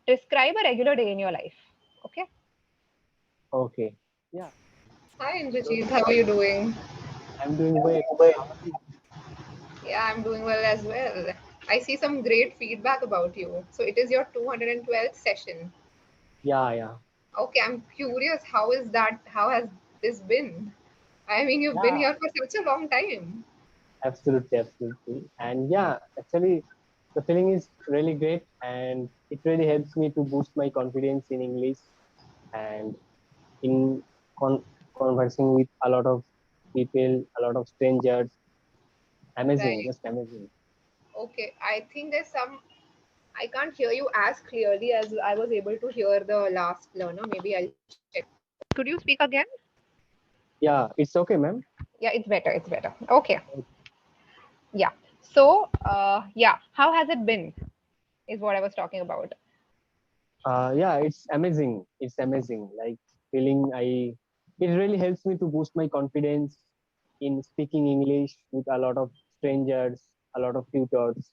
Describe a regular day in your life. Okay. Okay. Yeah. Hi So Indrajit, how are you doing? I'm doing well. How are you? Yeah, I'm doing well as well. I see some great feedback about you. So it is your 212th session. Yeah, yeah. Okay, I'm curious, how is that? How has this been? I mean, you've been Yeah, here for such a long time. absolutely, absolutely. And yeah, actually, the feeling is really great, and it really helps me to boost my confidence in English and in con conversing with a lot of people, a lot of strangers. Amazing, Right. just amazing. Okay, I think there's some. I can't hear you as clearly as I was able to hear the last learner. Maybe I'll check. Could you speak again? Yeah, it's okay, ma'am. Yeah, it's better. It's better. Okay. Yeah. So, yeah, how has it been? Is what I was talking about. Yeah, it's amazing. It's amazing. Like feeling it really helps me to boost my confidence in speaking English with a lot of strangers, a lot of tutors.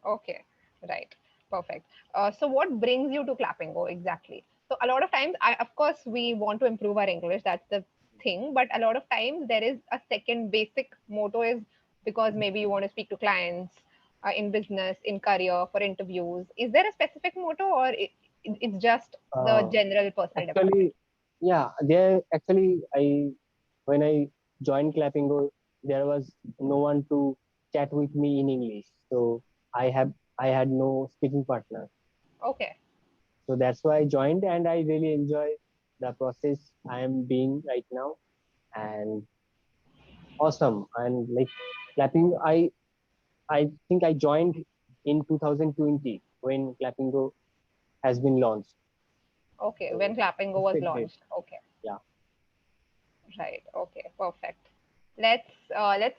Okay, right. Perfect. So what brings you to Clapingo exactly? So a lot of times, of course, we want to improve our English. That's the thing. But a lot of times, there is a second basic motto is because maybe you want to speak to clients in business, in career, for interviews. Is there a specific motto, or it's just the Uh, general personal development? Actually, yeah, there actually when I joined Clapingo, there was no one to chat with me in English. So I had no speaking partner. Okay. So that's why I joined, and I really enjoy the process I am being right now. And awesome. And like Clapping, I think I joined in 2020 when Clappingo has been launched. Okay. When So Clapingo it's was a great. launched. Okay. Yeah. Right. Okay. Perfect. Let's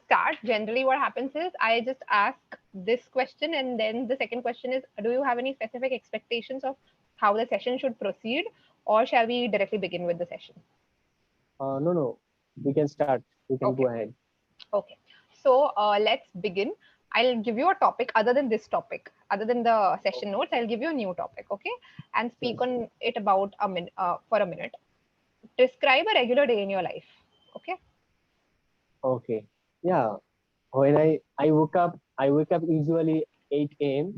start. Generally, what happens is I just ask this question, and then the second question is, do you have any specific expectations of how the session should proceed, or shall we directly begin with the session? No, no. We can start. We can go Okay. ahead. Okay. So let's begin. I'll give you a topic other than this topic, other than the session notes. I'll give you a new topic. Okay, and Sure, speak sure. on it about a minute for a minute. Describe a regular day in your life. Okay. Okay. Yeah. When I wake up usually 8 a.m.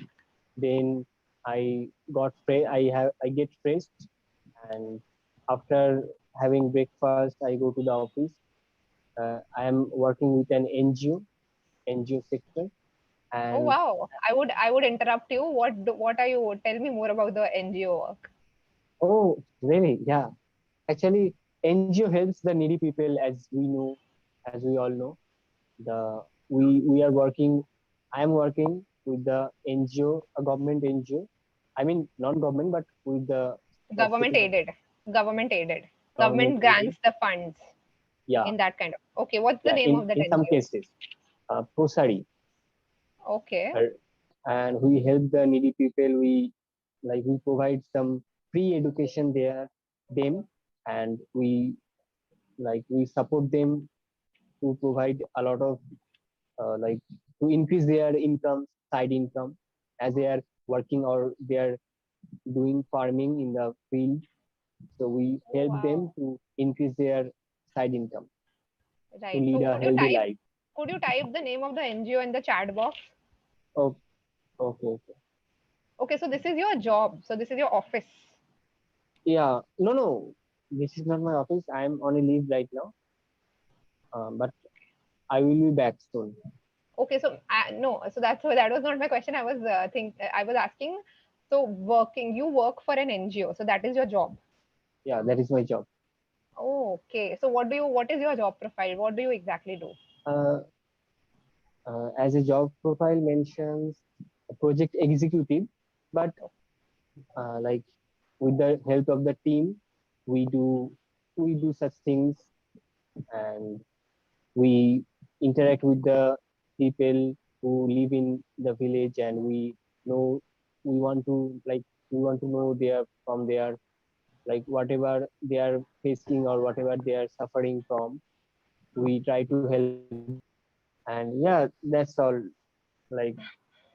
Then I get fresh, and after having breakfast, I go to the office. I am working with an NGO sector, Oh and wow! I would interrupt you. What are you? Tell me more about the NGO work. oh, really? Yeah. Actually, NGO helps the needy people, as we know, as we all know. The we are working. I am working with the NGO, a government NGO. I mean, non-government, but with the Government subsidy aided. Government aided. government Government aided. grants the funds Yeah, in that kind of. Okay, what's the yeah. name of that In some NGO? cases, prosari, Okay. uh, and we help the needy people. We provide some free education there them, and we support them to provide a lot of like to increase their income, side income, as they are working or they are doing farming in the field. So we Oh help them wow. to increase their side income to Right. lead So a healthy life. could you type the name of the NGO in the chat box? Oh, okay, okay. Okay, so this is your job. So this is your office. Yeah, no, no, this is not my office. I am on a leave right now, but I will be back soon. Okay, so no, so that was not my question. I was asking. So you work for an NGO. So that is your job. Yeah, that is my job. Oh, okay. So what is your job profile? What do you exactly do? Uh, as a job profile mentions a project executive, but like with the help of the team, we do we do such things, and we interact with the people who live in the village, and know we want to we want to know their from their like whatever they are facing or whatever they are suffering from. We try to help them, and yeah, that's all. Like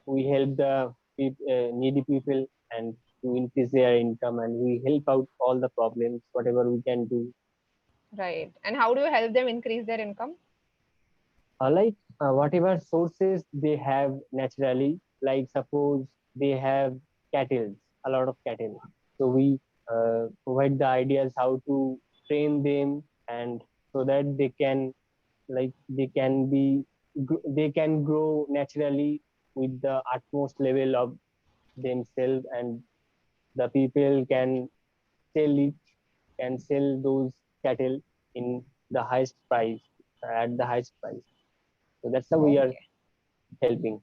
we help the needy people, and to increase their income, and we help out all the problems, whatever we can do. Right. And how do you help them increase their income? Whatever sources they have naturally, like suppose they have cattle, a lot of cattle. So we provide the ideas how to train them, and so that they can, like they can be they can grow naturally with the utmost level of themselves, and the people sell it can sell those cattle in the highest price, at the highest price. So that's how we are Okay. helping.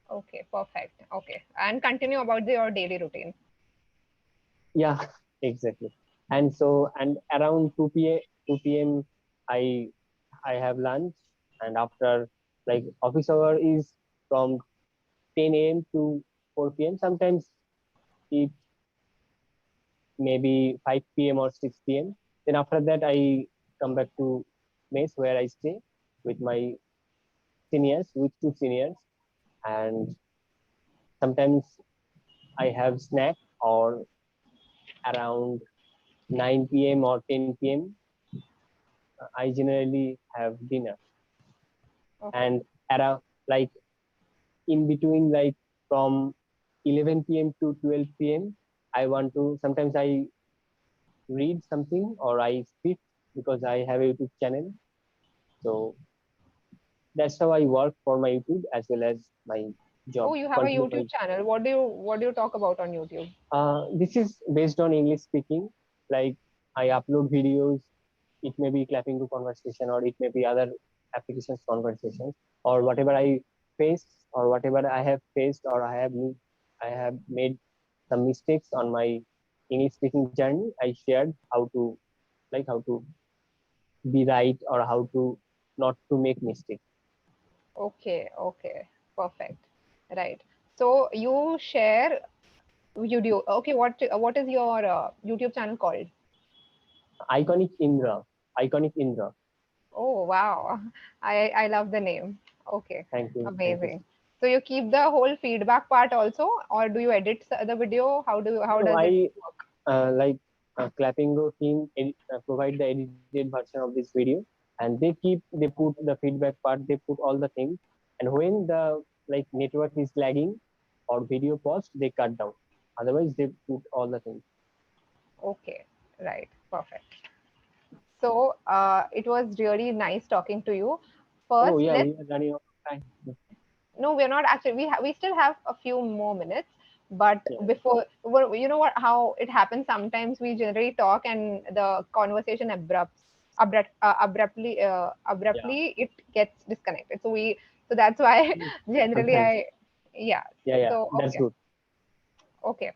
Okay. Perfect. Okay. And continue about your daily routine. Yeah, exactly. And so, and around 2 p.m. 2 p.m. I I have lunch, and after, like, office hour is from 10 a.m. to 4 p.m. Sometimes it maybe 5 p.m. or 6 p.m. Then after that I come back to mess where I stay with my seniors, with two seniors, and sometimes I have snack, or around 9 p.m. or 10 p.m. I generally have dinner, Okay. and around, like, in between, like, from 11 p.m. to 12 p.m. I want to, sometimes I read something or I speak, because I have a YouTube channel. So that's how I work for my YouTube as well as my Oh, job. you have a Continue my. YouTube channel. What do you talk about on YouTube? This is based on English speaking. Like, I upload videos. It may be Clapingo conversation, or it may be other applications conversations, or whatever I face, or whatever I have faced, or I have made some mistakes on my English speaking journey. I shared how to, like, how to be right, or how to not to make mistakes. Okay. Okay. Perfect. Right. So you share YouTube. Okay. What is your YouTube channel called? Iconic Indra, Iconic Indra. Oh, wow. I love the name. Okay. Thank you, thank you. Amazing. So you keep the whole feedback part also, or do you edit the video? How No, does it I work? like Clapingo team provide the edited version of this video, and they put the feedback part, they put all the things, and when the, like, network is lagging or video pause, they cut down. Otherwise, they put all the things. Okay. Right. Perfect. So it was really nice talking to you. Oh First, yeah, let's we are running out of time. no, we're not actually. We still have a few more minutes, but Yeah, before, well, you know what? How it happens sometimes we generally talk and the conversation yeah, abruptly it gets disconnected. So that's why generally sometimes. yeah. Yeah, yeah, So that's good. okay.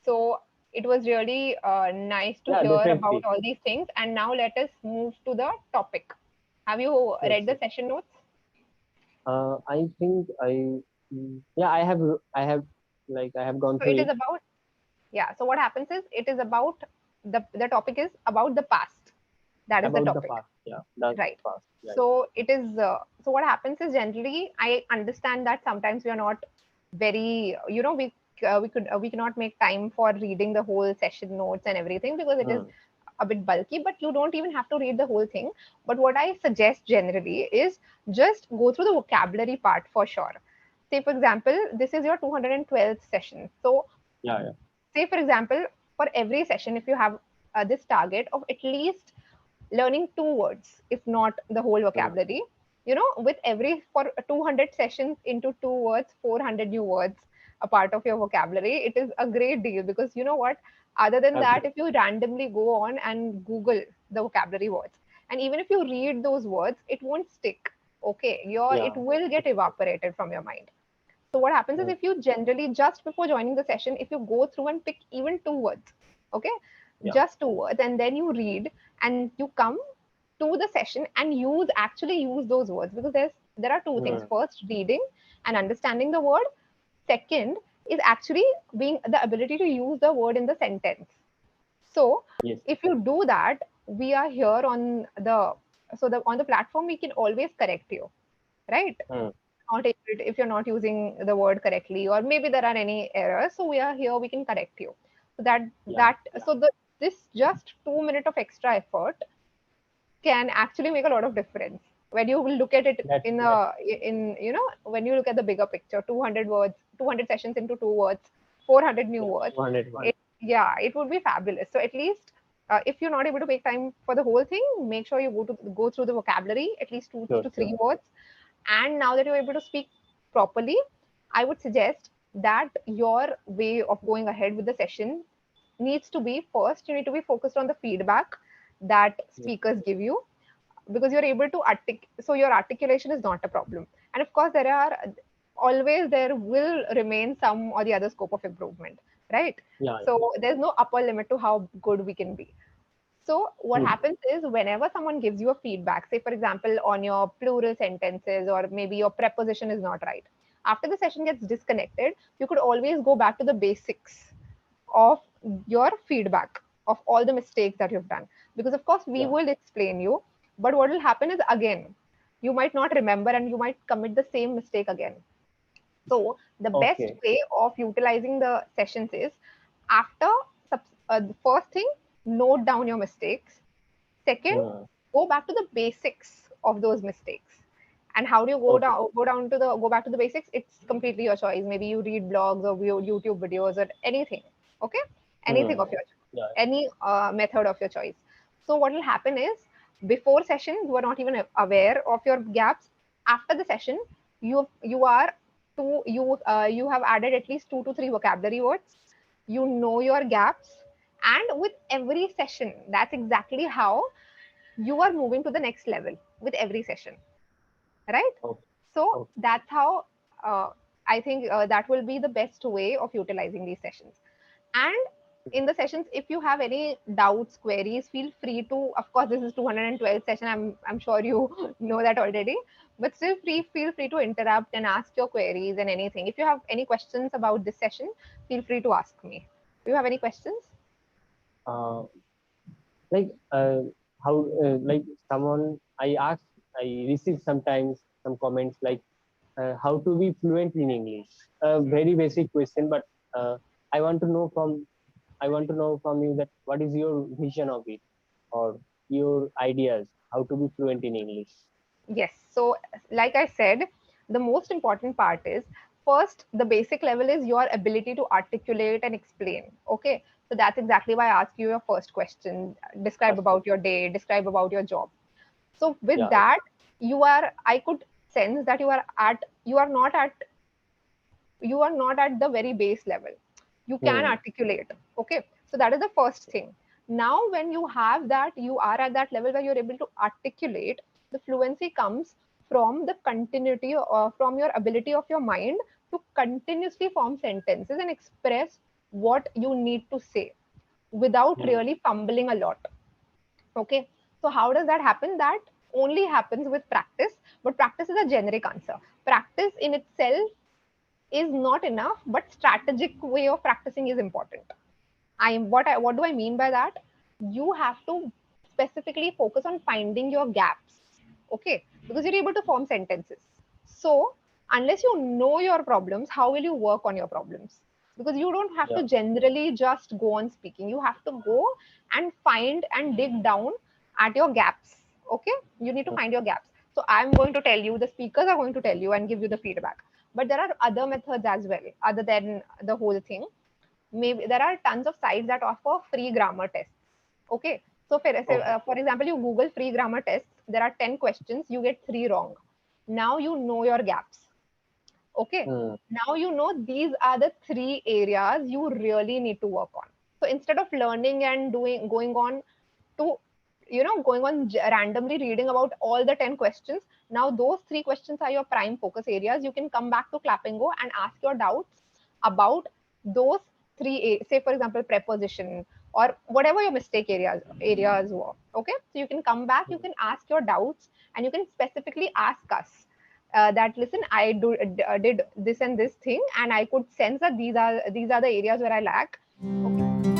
So it was really nice to Yeah, hear about definitely. all these things, and now let us move to the topic. Have you Sure, read sure. the session notes? I think yeah, I have, like, I have gone So through it is it. about yeah. So what happens is it is about the topic is about the past. That is the About the topic, past. Yeah, that's right? past. Right. So it is. So what happens is generally I understand that sometimes we are not very we cannot make time for reading the whole session notes and everything because it is Hmm. a bit bulky, but you don't even have to read the whole thing. But what I suggest generally is just go through the vocabulary part for sure. Say for example, this is your 212th session. So Yeah, yeah. say for example, for every session, if you have this target of at least learning two words, if not the whole Hmm. vocabulary, with every for 200 sessions into two words, 400 new words, a part of your vocabulary, it is a great deal because you know what? Other than that, Absolutely. if you randomly go on and Google the vocabulary words, and even if you read those words, it won't stick. Okay, it Yeah. will get That's true. evaporated from your mind. So what happens is Hmm. if you generally just before joining the session, if you go through and pick even two words, okay, Yeah. just two words, and then you read and you come to the session and use those words because there are two things. Hmm. First, reading and understanding the word. Second is actually being the ability to use the word in the sentence. So Yes. if you do that, we are here on the on the platform we can always correct you, right? Hmm. Not able if you're not using the word correctly or maybe there are any errors, so we are here, we can correct you. So that Yeah. that so the this just 2 minutes of extra effort can actually make a lot of difference when you look at it in That when you look at the bigger picture. 200 words, 200 sessions into 2 words, 400 new yeah, words. 200 one. Yeah, it would be fabulous. So at least if you're not able to make time for the whole thing, make sure you go through the vocabulary at least two Sure, to sure. three words. And now that you're able to speak properly, I would suggest that your way of going ahead with the session needs to be, first you need to be focused on the feedback that Yeah. speakers give you, because you're able to so your articulation is not a problem. And of course there will remain some or the other scope of improvement, right? Yeah. So there's no upper limit to how good we can be. So what True. happens is, whenever someone gives you a feedback, say for example on your plural sentences, or maybe your preposition is not right, after the session gets disconnected, you could always go back to the basics of your feedback, of all the mistakes that you've done. Because of course we Yeah. will explain you, but what will happen is, again, you might not remember and you might commit the same mistake again. So the best Okay. way of utilizing the sessions is, after the first thing, note down your mistakes. Second, Hmm. go back to the basics of those mistakes. And how do you Okay. go back to the basics? It's completely your choice. Maybe you read blogs or YouTube videos or anything. Okay, anything Hmm. of your Yeah. any method of your choice. So what will happen is, before session you are not even aware of your gaps. After the session, you are you have added at least 2 to 3 vocabulary words. You know your gaps, and with every session, that's exactly how you are moving to the next level with every session, right? Okay. So Okay. that's how uh, I think that will be the best way of utilizing these sessions. And in the sessions, if you have any doubts, queries, feel free to, of course this is 212th session, I'm sure you know that already, but still feel free to interrupt and ask your queries and anything. If you have any questions about this session, feel free to ask me. Do you have any questions? Uh, like how like someone I receive sometimes some comments like how to be fluent in English. A very basic question, but I want to know from I want to know from you that what is your vision of it, or your ideas how to be fluent in English. Yes. So, like I said, the most important part is, first, the basic level is your ability to articulate and explain. Okay. So, that's exactly why I asked you your first question. Describe First about your question. day, describe about your job. So, with Yeah. that, I could sense that you are not at the very base level. You can Hmm. articulate. Okay. So that is the first thing. Now when you have that, you are at that level where you're able to articulate. The fluency comes from the continuity, or from your ability of your mind to continuously form sentences and express what you need to say without Hmm. really fumbling a lot. Okay. So how does that happen? That only happens with practice, but practice is a generic answer. Practice in itself is not enough, but strategic way of practicing is important. What do I mean by that? You have to specifically focus on finding your gaps. Okay, because you're able to form sentences. So unless you know your problems, how will you work on your problems? Because you don't have Yeah. to generally just go on speaking. You have to go and find and dig down at your gaps. Okay, you need to Hmm. find your gaps. So I'm going to tell you, the speakers are going to tell you and give you the feedback. But there are other methods as well, other than the whole thing. Maybe there are tons of sites that offer free grammar tests. Okay, so Okay. for example, you Google free grammar tests. There are 10 questions, you get 3 wrong. Now you know your gaps. Okay, Hmm. now you know these are the 3 areas you really need to work on. So instead of learning and going on to going on randomly reading about all the 10 questions, now those 3 questions are your prime focus areas. You can come back to Clapingo and ask your doubts about those 3 say for example preposition, or whatever your mistake areas were. Okay, so you can come back, you Hmm. can ask your doubts, and you can specifically ask us that, listen, did this and this thing, and I could sense that these are the areas where I lack. Okay.